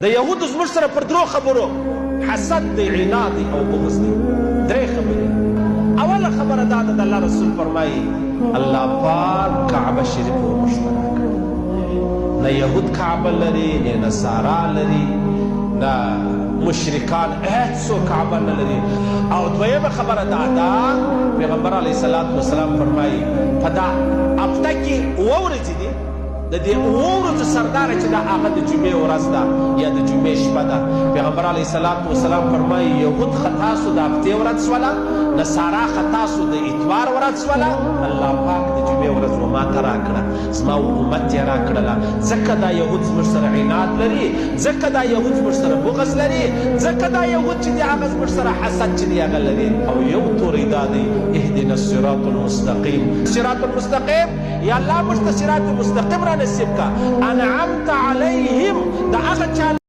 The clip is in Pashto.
د یهودو زموږ سره پر درو خبرو حسد دی، عناد دی او بغض دی. درې خبرې. اوله خبره دا ده د الله رسول فرمایي الله پاک کعبه شریف مشترک کړي. نه یهود کعبه لري، نه نصارا لري، نه مشرکان هیڅ څوک کعبه نه لري. او دویمه خبره دا ده پیغمبر علیه الصلاة والسلام فرمایي په دا هفته کې اووه ورځې دي، د دې اووه ورځو سرداره چې دا هغه د جمعې ورځ ده یا د جمعې شپه ده. پیغمبر علیه الصلاة والسلام فرمایي یهود خطا سو د هفتې ورځ شوله، نصارا خطا سو د اتوار ورځ شوله، الله پاک د جمعې ورځ وماته راکړه، زما امت یې راکړله. ځکه دا یهود زموږ سره عناد لري، ځکه دا یهود زموږ سره بغض لري، ځکه دا یهود چې دی هغه زموږ سره حسد چې دی هغه لري. او یو توری دا دی اهدنا الصراط المستقیم. صراط المستقیم یا الله موږ ته صراط المستقیم را نصیب کا. انعمت علیهم د هغه چا